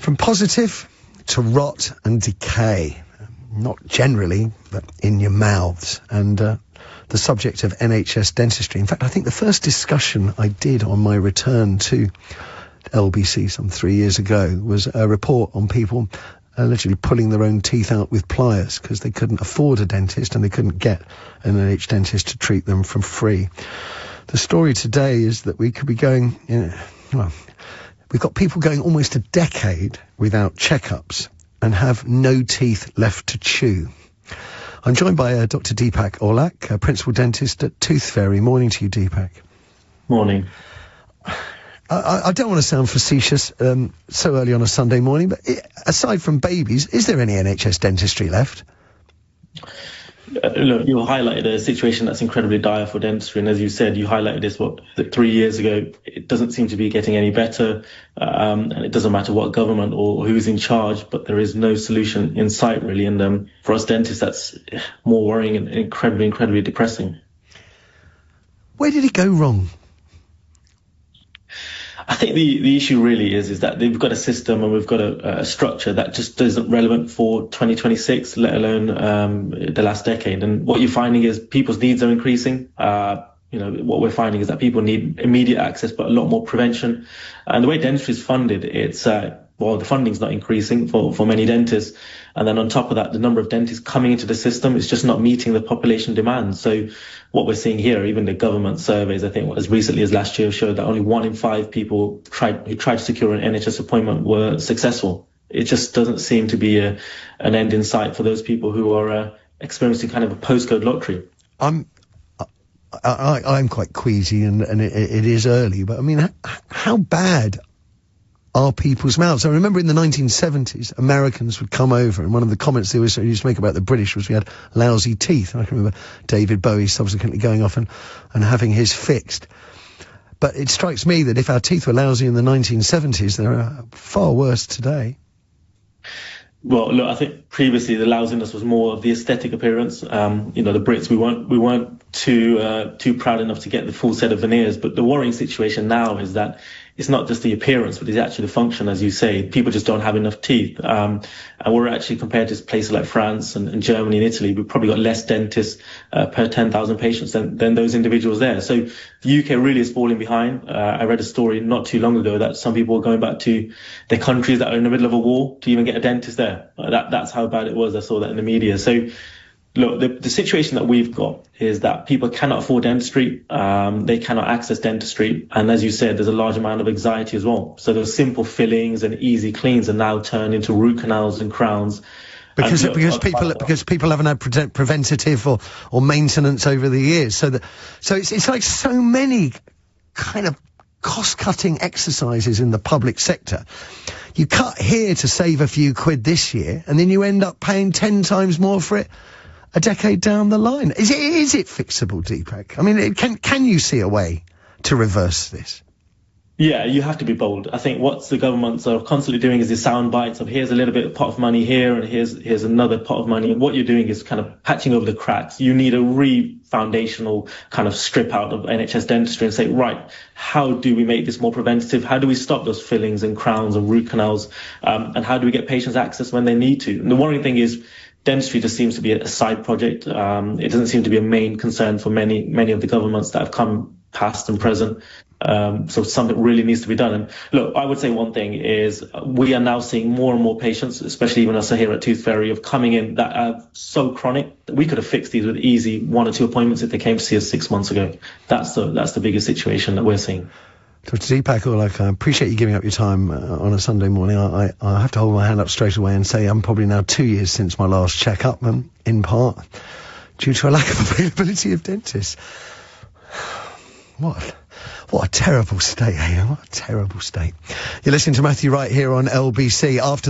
From positive to rot and decay, not generally, but in your mouths, and the subject of NHS dentistry. In fact, I think the first discussion I did on my return to LBC some 3 years ago was a report on people literally pulling their own teeth out with pliers because they couldn't afford a dentist and they couldn't get an NHS dentist to treat them for free. The story today is that we could be going, we've got people going almost a decade without checkups and have no teeth left to chew. I'm joined by Dr. Deepak Aulak, a principal dentist at Toothfairy. Morning to you, Deepak. Morning. I don't want to sound facetious so early on a Sunday morning, but aside from babies, is there any NHS dentistry left? Look, you highlighted a situation that's incredibly dire for dentistry, and as you said, you highlighted this 3 years ago. It doesn't seem to be getting any better, and it doesn't matter what government or who's in charge, but there is no solution in sight, really. And for us dentists, that's more worrying and incredibly depressing. Where did it go wrong? I think the issue really is that we've got a system and we've got a structure that just isn't relevant for 2026, let alone the last decade. And what you're finding is people's needs are increasing. What we're finding is that people need immediate access, but a lot more prevention. And the way dentistry is funded, the funding's not increasing for many dentists. And then on top of that, the number of dentists coming into the system is just not meeting the population demand. So what we're seeing here, even the government surveys, I think as recently as last year, showed that only 1 in 5 people who tried to secure an NHS appointment were successful. It just doesn't seem to be an end in sight for those people who are experiencing kind of a postcode lottery. I'm quite queasy and it is early, but I mean, how bad are people's mouths? I remember in the 1970s, Americans would come over, and one of the comments they used to make about the British was we had lousy teeth. And I can remember David Bowie subsequently going off and having his fixed. But it strikes me that if our teeth were lousy in the 1970s, they're far worse today. Well, look, I think previously the lousiness was more of the aesthetic appearance. The Brits, we weren't too proud enough to get the full set of veneers. But the worrying situation now is that it's not just the appearance, but it's actually the function, as you say. People just don't have enough teeth. And we're actually, compared to places like France and Germany and Italy, we've probably got less dentists per 10,000 patients than those individuals there. So the UK really is falling behind. I read a story not too long ago that some people are going back to their countries that are in the middle of a war to even get a dentist there. That's how bad it was. I saw that in the media. So look, the situation that we've got is that people cannot afford dentistry, they cannot access dentistry, and as you said, there's a large amount of anxiety as well. So those simple fillings and easy cleans are now turned into root canals and crowns. Because people haven't had preventative or maintenance over the years. So it's like so many kind of cost-cutting exercises in the public sector. You cut here to save a few quid this year, and then you end up paying 10 times more for it a decade down the line. Is it fixable, Deepak? I mean, can you see a way to reverse this? Yeah, you have to be bold. I think what the governments are constantly doing is the sound bites of here's a little bit of pot of money here and here's another pot of money. And what you're doing is kind of patching over the cracks. You need a foundational kind of strip out of NHS dentistry and say, right, how do we make this more preventative? How do we stop those fillings and crowns and root canals? And how do we get patients access when they need to? And the worrying thing is, dentistry just seems to be a side project. It doesn't seem to be a main concern for many of the governments that have come past and present. So something really needs to be done. And look, I would say one thing is we are now seeing more and more patients, especially even us here at Toothfairy, of coming in that are so chronic that we could have fixed these with easy 1 or 2 appointments if they came to see us 6 months ago. That's the biggest situation that we're seeing. Dr. Deepak Aulak, I appreciate you giving up your time on a Sunday morning. I have to hold my hand up straight away and say I'm probably now 2 years since my last checkup, in part due to a lack of availability of dentists. What a terrible state, eh? What a terrible state. You're listening to Matthew Wright here on LBC. After